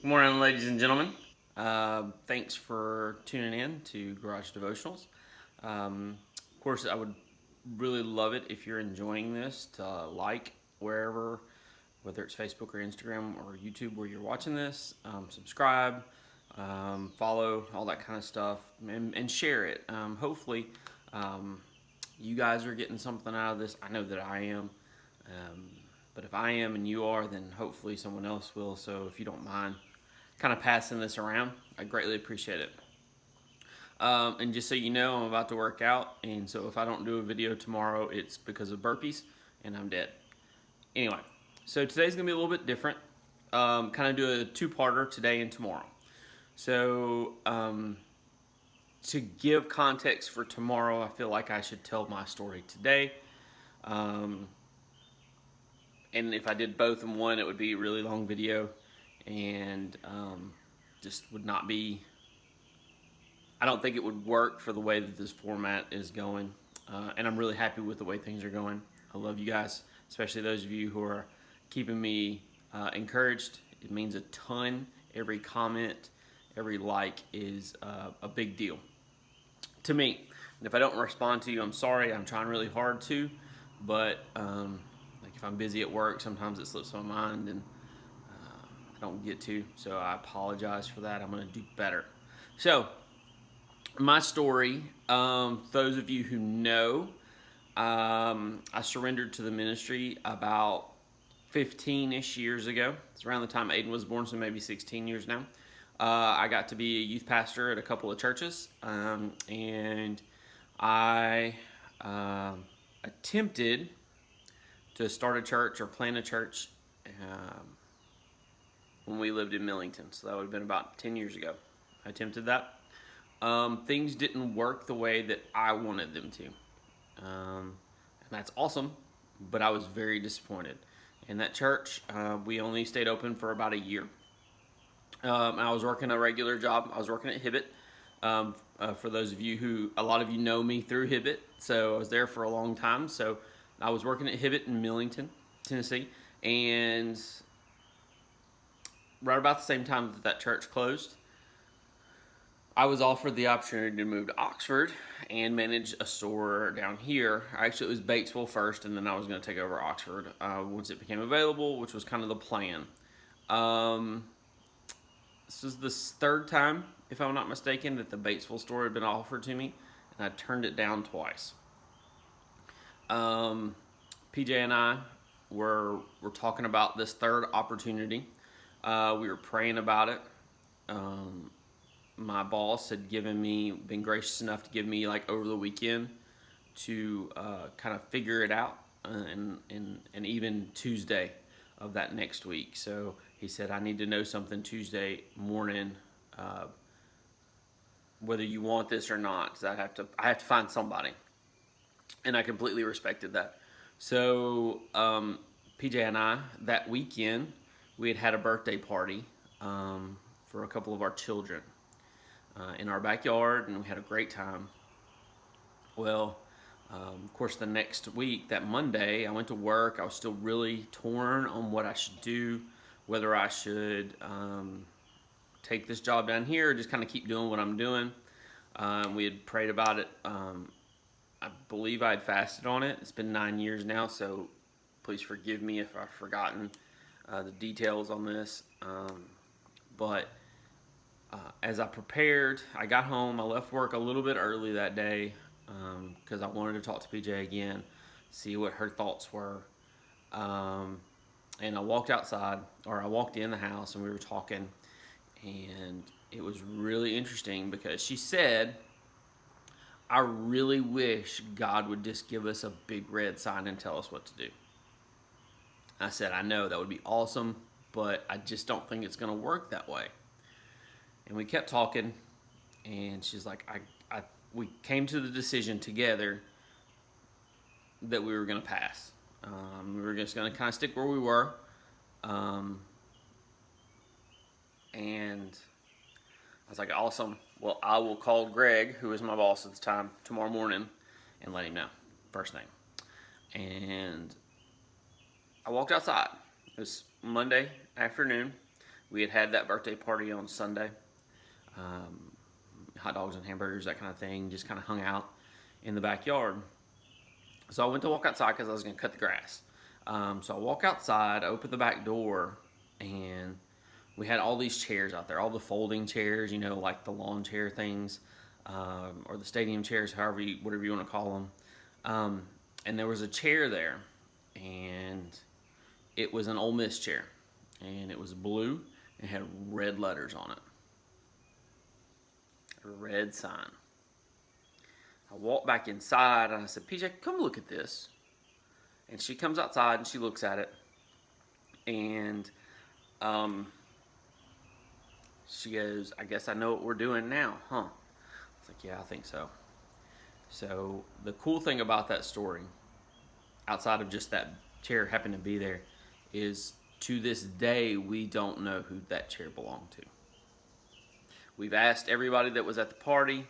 Good morning, ladies and gentlemen. Thanks for tuning in to Garage Devotionals. Of course, I would really love it if you're enjoying this to like wherever, whether it's Facebook or Instagram or YouTube where you're watching this, subscribe, follow, all that kind of stuff, and share it. Hopefully, um, you guys are getting something out of this. I know that I am. Um, but if I am and you are, then hopefully someone else will. So if you don't mind kind of passing this around, I greatly appreciate it. And just so you know, I'm about to work out. And so if I don't do a video tomorrow, it's because of burpees and I'm dead. Anyway, so today's going to be a little bit different. Kind of do a two-parter today and tomorrow. So, to give context for tomorrow, I feel like I should tell my story today. Um, and if I did both in one, it would be a really long video and just would not be. I don't think it would work for the way that this format is going. And I'm really happy with the way things are going. I love you guys, especially those of you who are keeping me encouraged. It means a ton. Every comment, every like is a big deal to me. And if I don't respond to you, I'm sorry. I'm trying really hard to, but like if I'm busy at work, sometimes it slips my mind and I don't get to. So I apologize for that. I'm going to do better. So my story, those of you who know, I surrendered to the ministry about 15-ish years ago. It's around the time Aiden was born, so maybe 16 years now. I got to be a youth pastor at a couple of churches, and I attempted to start a church or plant a church when we lived in Millington. So that would have been about 10 years ago. I attempted that. Things didn't work the way that I wanted them to. And that's awesome, but I was very disappointed. In that church, we only stayed open for about a year. I was working a regular job. I was working at Hibbett. For those of you who, a lot of you know me through Hibbett, so I was there for a long time. So I was working at Hibbett in Millington, Tennessee, and right about the same time that church closed, I was offered the opportunity to move to Oxford and manage a store down here. Actually, it was Batesville first, and then I was going to take over Oxford once it became available, which was kind of the plan. This was the third time, if I'm not mistaken, that the Batesville store had been offered to me, and I turned it down twice. PJ and I were talking about this third opportunity. We were praying about it. My boss had been gracious enough to give me like over the weekend to kind of figure it out, and even Tuesday of that next week. So he said, I need to know something Tuesday morning, whether you want this or not, because I have to find somebody, and I completely respected that. So PJ and I that weekend we had a birthday party for a couple of our children in our backyard, and we had a great time. Well, of course, the next week, that Monday, I went to work. I was still really torn on what I should do, whether I should take this job down here or just kind of keep doing what I'm doing. We had prayed about it. I believe I had fasted on it. It's been 9 years now, so please forgive me if I've forgotten the details on this. But as I prepared, I got home. I left work a little bit early that day because I wanted to talk to PJ again, see what her thoughts were. And I walked outside, or I walked in the house, and we were talking. And it was really interesting because she said, I really wish God would just give us a big red sign and tell us what to do. I said, I know, that would be awesome, but I just don't think it's going to work that way. And we kept talking, and she's like, we came to the decision together that we were going to pass. We were just going to kind of stick where we were. And I was like, awesome. Well, I will call Greg, who was my boss at the time, tomorrow morning and let him know, first thing. And I walked outside. It was Monday afternoon. We had that birthday party on Sunday. Hot dogs and hamburgers, that kind of thing. Just kind of hung out in the backyard. So I went to walk outside because I was going to cut the grass. So I walk outside, open the back door, and we had all these chairs out there, all the folding chairs, like the lawn chair things, or the stadium chairs, whatever you want to call them. And there was a chair there, and it was an Ole Miss chair, and it was blue and had red letters on it, a red sign. I walked back inside and I said, PJ, come look at this. And she comes outside and she looks at it, and she goes, I guess I know what we're doing now, huh? I was like, yeah, I think so. So the cool thing about that story, outside of just that chair happened to be there, is to this day we don't know who that chair belonged to. We've asked everybody that was at the party.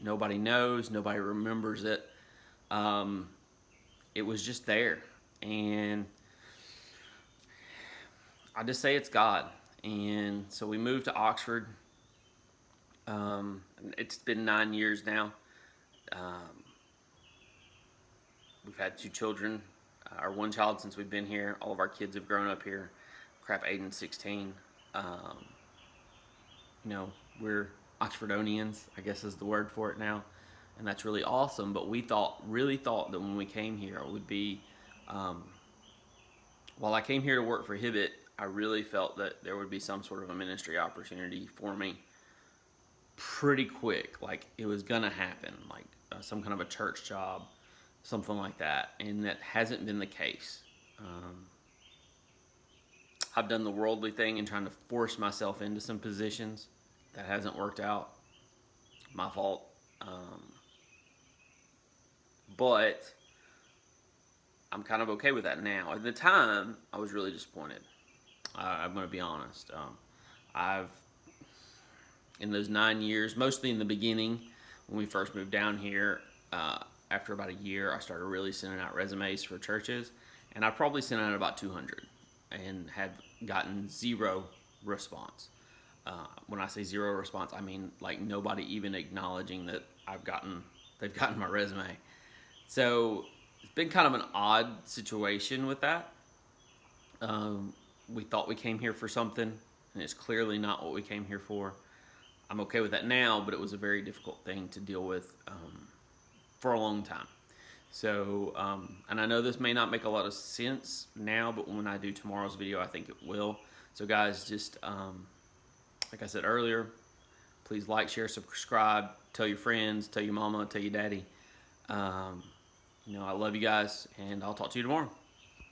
Nobody knows. Nobody remembers it. It was just there. And I just say it's God. And so we moved to Oxford. It's been 9 years now. We've had 2 children. Our 1 child since we've been here. All of our kids have grown up here. Aiden's 16. We're Oxfordonians, I guess is the word for it now. And that's really awesome. But we really thought that when we came here, it would be, while I came here to work for Hibbett, I really felt that there would be some sort of a ministry opportunity for me pretty quick. Like it was going to happen, like some kind of a church job, something like that. And that hasn't been the case. I've done the worldly thing and trying to force myself into some positions. That hasn't worked out. My fault. But I'm kind of okay with that now. At the time, I was really disappointed. I'm going to be honest. In those 9 years, mostly in the beginning, when we first moved down here, after about a year, I started really sending out resumes for churches. And I probably sent out about 200 and had gotten 0 response. When I say 0 response, I mean like nobody even acknowledging that they've gotten my resume. So it's been kind of an odd situation with that. We thought we came here for something, and it's clearly not what we came here for. I'm okay with that now, but it was a very difficult thing to deal with for a long time. So, and I know this may not make a lot of sense now, but when I do tomorrow's video, I think it will. So guys, just like I said earlier, please like, share, subscribe, tell your friends, tell your mama, tell your daddy. I love you guys, and I'll talk to you tomorrow.